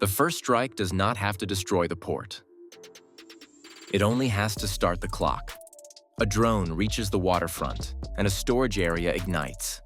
The first strike does not have to destroy the port. It only has to start the clock. A drone reaches the waterfront, and a storage area ignites.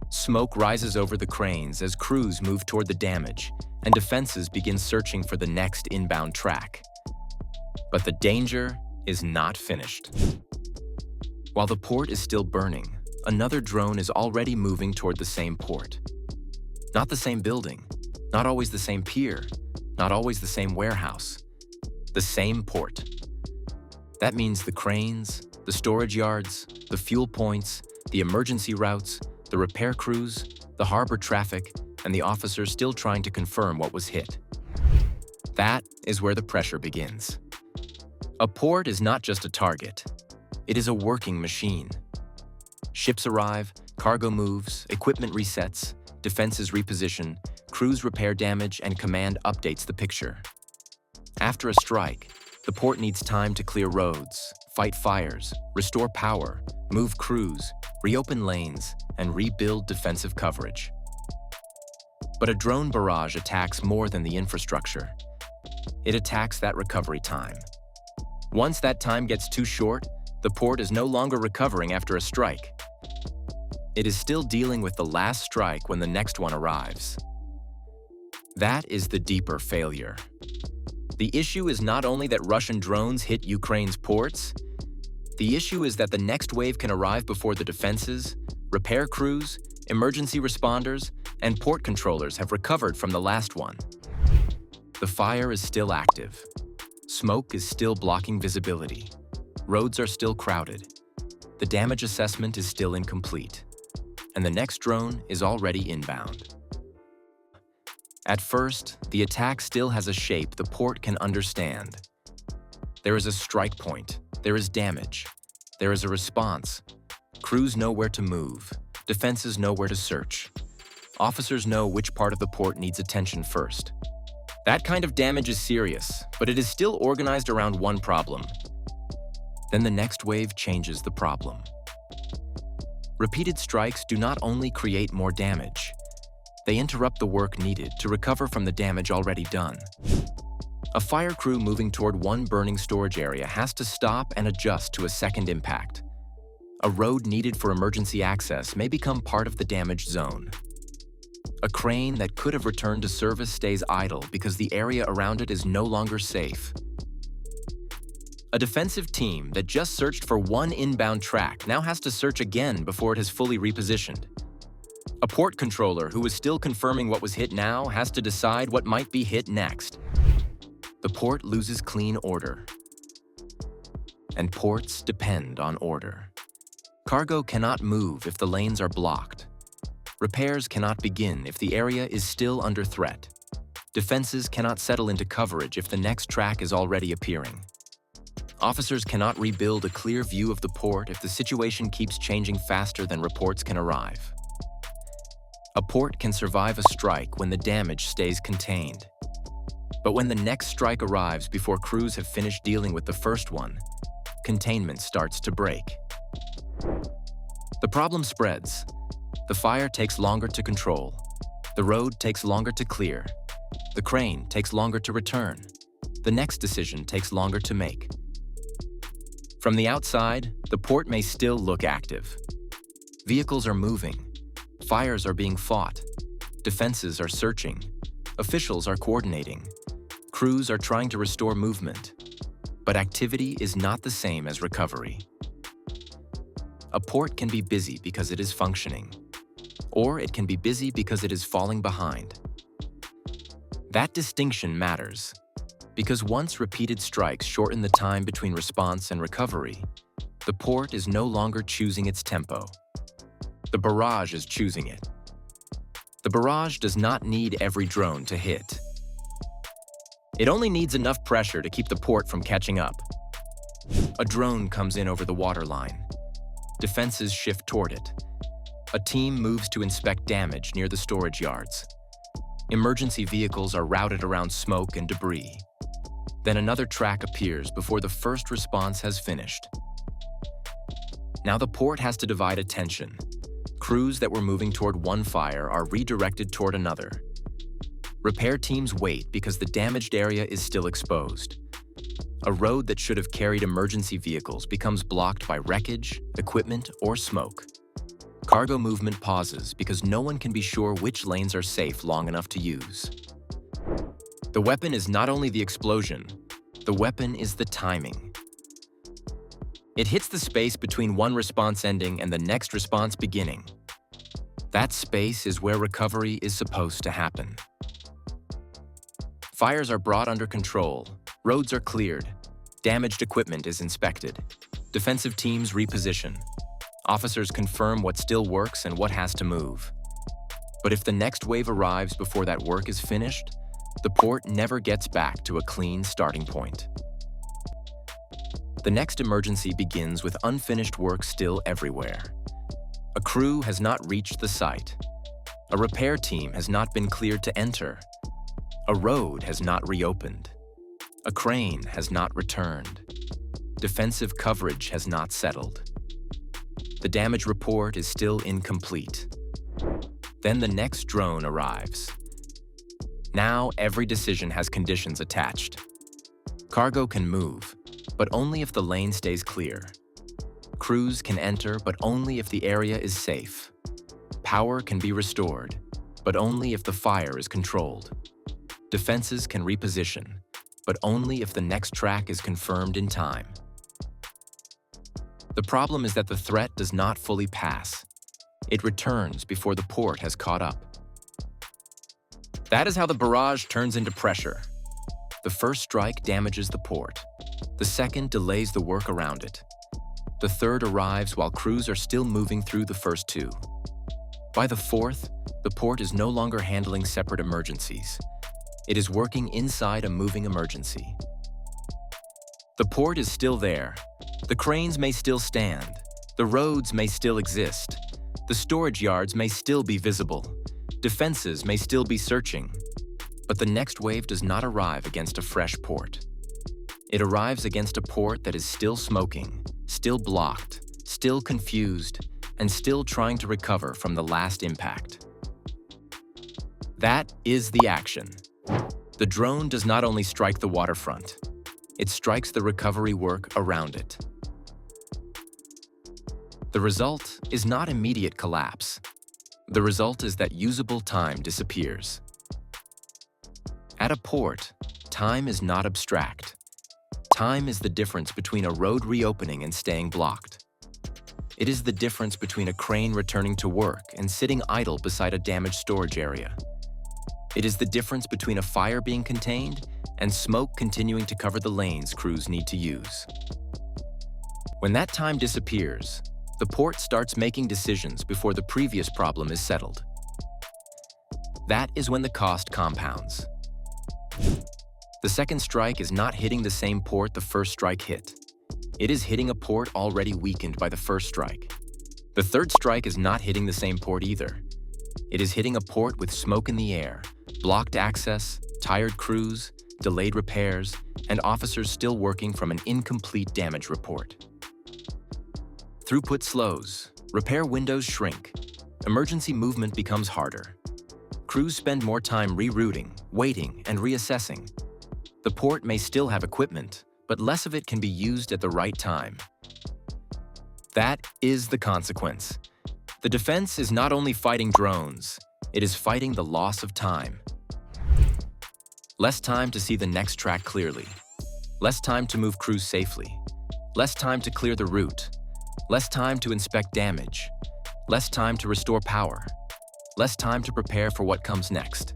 Smoke rises over the cranes as crews move toward the damage, and defenses begin searching for the next inbound track. But the danger is not finished. While the port is still burning, another drone is already moving toward the same port. Not the same building, not always the same pier, not always the same warehouse. The same port. That means the cranes, the storage yards, the fuel points, the emergency routes, the repair crews, the harbor traffic, and the officers still trying to confirm what was hit. That is where the pressure begins. A port is not just a target. It is a working machine. Ships arrive, cargo moves, equipment resets, defenses reposition, crews repair damage, and command updates the picture. After a strike, the port needs time to clear roads, fight fires, restore power, move crews, reopen lanes, and rebuild defensive coverage. But a drone barrage attacks more than the infrastructure. It attacks that recovery time. Once that time gets too short, the port is no longer recovering after a strike. It is still dealing with the last strike when the next one arrives. That is the deeper failure. The issue is not only that Russian drones hit Ukraine's ports, the issue is that the next wave can arrive before the defenses, repair crews, emergency responders, and port controllers have recovered from the last one. The fire is still active. Smoke is still blocking visibility. Roads are still crowded. The damage assessment is still incomplete. And the next drone is already inbound. At first, the attack still has a shape the port can understand. There is a strike point. There is damage. There is a response. Crews know where to move. Defenses know where to search. Officers know which part of the port needs attention first. That kind of damage is serious, but it is still organized around one problem. Then the next wave changes the problem. Repeated strikes do not only create more damage, they interrupt the work needed to recover from the damage already done. A fire crew moving toward one burning storage area has to stop and adjust to a second impact. A road needed for emergency access may become part of the damaged zone. A crane that could have returned to service stays idle because the area around it is no longer safe. A defensive team that just searched for one inbound track now has to search again before it has fully repositioned. A port controller who is still confirming what was hit now has to decide what might be hit next. The port loses clean order. And ports depend on order. Cargo cannot move if the lanes are blocked. Repairs cannot begin if the area is still under threat. Defenses cannot settle into coverage if the next track is already appearing. Officers cannot rebuild a clear view of the port if the situation keeps changing faster than reports can arrive. A port can survive a strike when the damage stays contained. But when the next strike arrives before crews have finished dealing with the first one, containment starts to break. The problem spreads. The fire takes longer to control. The road takes longer to clear. The crane takes longer to return. The next decision takes longer to make. From the outside, the port may still look active. Vehicles are moving. Fires are being fought. Defenses are searching. Officials are coordinating. Crews are trying to restore movement. But activity is not the same as recovery. A port can be busy because it is functioning, or it can be busy because it is falling behind. That distinction matters, because once repeated strikes shorten the time between response and recovery, the port is no longer choosing its tempo. The barrage is choosing it. The barrage does not need every drone to hit. It only needs enough pressure to keep the port from catching up. A drone comes in over the waterline. Defenses shift toward it. A team moves to inspect damage near the storage yards. Emergency vehicles are routed around smoke and debris. Then another track appears before the first response has finished. Now the port has to divide attention. Crews that were moving toward one fire are redirected toward another. Repair teams wait because the damaged area is still exposed. A road that should have carried emergency vehicles becomes blocked by wreckage, equipment, or smoke. Cargo movement pauses because no one can be sure which lanes are safe long enough to use. The weapon is not only the explosion, the weapon is the timing. It hits the space between one response ending and the next response beginning. That space is where recovery is supposed to happen. Fires are brought under control, roads are cleared, damaged equipment is inspected, defensive teams reposition, officers confirm what still works and what has to move. But if the next wave arrives before that work is finished, the port never gets back to a clean starting point. The next emergency begins with unfinished work still everywhere. A crew has not reached the site. A repair team has not been cleared to enter. A road has not reopened. A crane has not returned. Defensive coverage has not settled. The damage report is still incomplete. Then the next drone arrives. Now every decision has conditions attached. Cargo can move, but only if the lane stays clear. Crews can enter, but only if the area is safe. Power can be restored, but only if the fire is controlled. Defenses can reposition, but only if the next track is confirmed in time. The problem is that the threat does not fully pass. It returns before the port has caught up. That is how the barrage turns into pressure. The first strike damages the port. The second delays the work around it. The third arrives while crews are still moving through the first two. By the fourth, the port is no longer handling separate emergencies. It is working inside a moving emergency. The port is still there. The cranes may still stand. The roads may still exist. The storage yards may still be visible. Defenses may still be searching. But the next wave does not arrive against a fresh port. It arrives against a port that is still smoking, still blocked, still confused, and still trying to recover from the last impact. That is the action. The drone does not only strike the waterfront, it strikes the recovery work around it. The result is not immediate collapse. The result is that usable time disappears. At a port, time is not abstract. Time is the difference between a road reopening and staying blocked. It is the difference between a crane returning to work and sitting idle beside a damaged storage area. It is the difference between a fire being contained and smoke continuing to cover the lanes crews need to use. When that time disappears, the port starts making decisions before the previous problem is settled. That is when the cost compounds. The second strike is not hitting the same port the first strike hit. It is hitting a port already weakened by the first strike. The third strike is not hitting the same port either. It is hitting a port with smoke in the air, blocked access, tired crews, delayed repairs, and officers still working from an incomplete damage report. Throughput slows, repair windows shrink, emergency movement becomes harder. Crews spend more time rerouting, waiting, and reassessing. The port may still have equipment, but less of it can be used at the right time. That is the consequence. The defense is not only fighting drones, it is fighting the loss of time. Less time to see the next track clearly. Less time to move crews safely. Less time to clear the route. Less time to inspect damage. Less time to restore power. Less time to prepare for what comes next.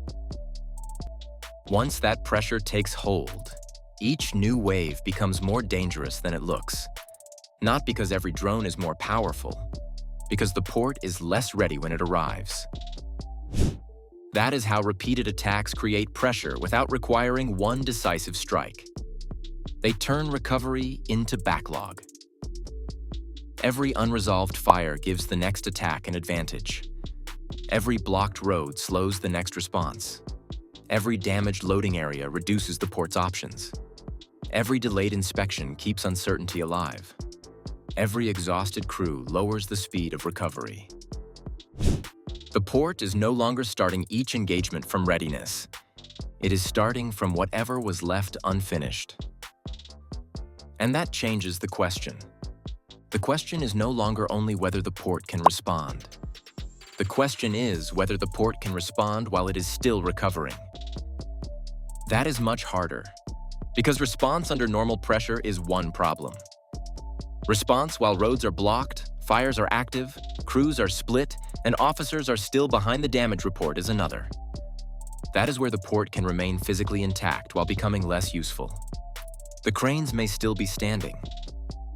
Once that pressure takes hold, each new wave becomes more dangerous than it looks. Not because every drone is more powerful, because the port is less ready when it arrives. That is how repeated attacks create pressure without requiring one decisive strike. They turn recovery into backlog. Every unresolved fire gives the next attack an advantage. Every blocked road slows the next response. Every damaged loading area reduces the port's options. Every delayed inspection keeps uncertainty alive. Every exhausted crew lowers the speed of recovery. The port is no longer starting each engagement from readiness. It is starting from whatever was left unfinished. And that changes the question. The question is no longer only whether the port can respond. The question is whether the port can respond while it is still recovering. That is much harder, because response under normal pressure is one problem. Response while roads are blocked, fires are active, crews are split, and officers are still behind the damage report is another. That is where the port can remain physically intact while becoming less useful. The cranes may still be standing,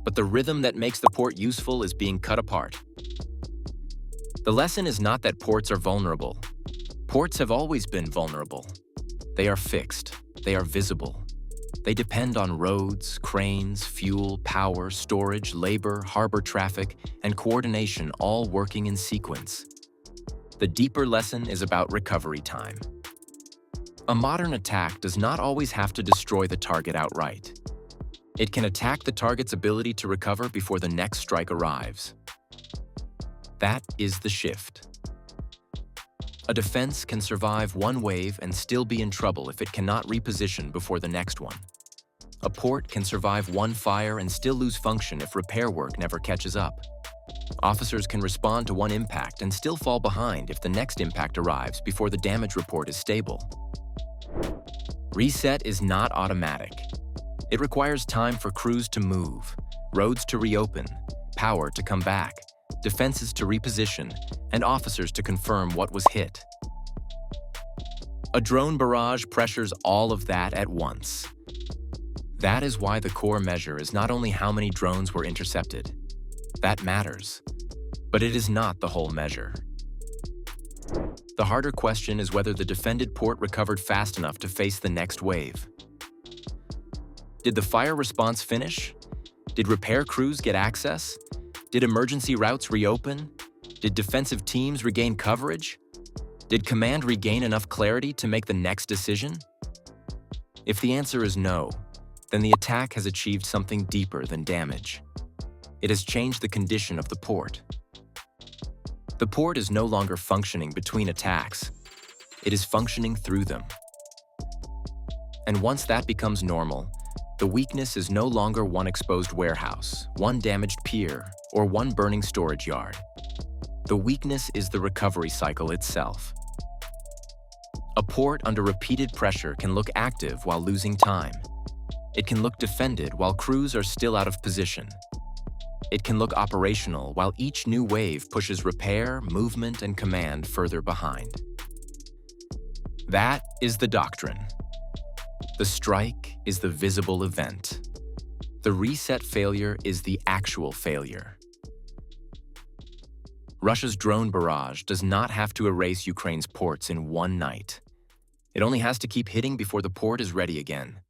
but the rhythm that makes the port useful is being cut apart. The lesson is not that ports are vulnerable. Ports have always been vulnerable. They are fixed. They are visible. They depend on roads, cranes, fuel, power, storage, labor, harbor traffic, and coordination all working in sequence. The deeper lesson is about recovery time. A modern attack does not always have to destroy the target outright. It can attack the target's ability to recover before the next strike arrives. That is the shift. A defense can survive one wave and still be in trouble if it cannot reposition before the next one. A port can survive one fire and still lose function if repair work never catches up. Officers can respond to one impact and still fall behind if the next impact arrives before the damage report is stable. Reset is not automatic. It requires time for crews to move, roads to reopen, power to come back, defenses to reposition, and officers to confirm what was hit. A drone barrage pressures all of that at once. That is why the core measure is not only how many drones were intercepted. That matters, but it is not the whole measure. The harder question is whether the defended port recovered fast enough to face the next wave. Did the fire response finish? Did repair crews get access? Did emergency routes reopen? Did defensive teams regain coverage? Did command regain enough clarity to make the next decision? If the answer is no, then the attack has achieved something deeper than damage. It has changed the condition of the port. The port is no longer functioning between attacks. It is functioning through them. And once that becomes normal, the weakness is no longer one exposed warehouse, one damaged pier, or one burning storage yard. The weakness is the recovery cycle itself. A port under repeated pressure can look active while losing time. It can look defended while crews are still out of position. It can look operational while each new wave pushes repair, movement, and command further behind. That is the doctrine. The strike is the visible event. The reset failure is the actual failure. Russia's drone barrage does not have to erase Ukraine's ports in one night. It only has to keep hitting before the port is ready again.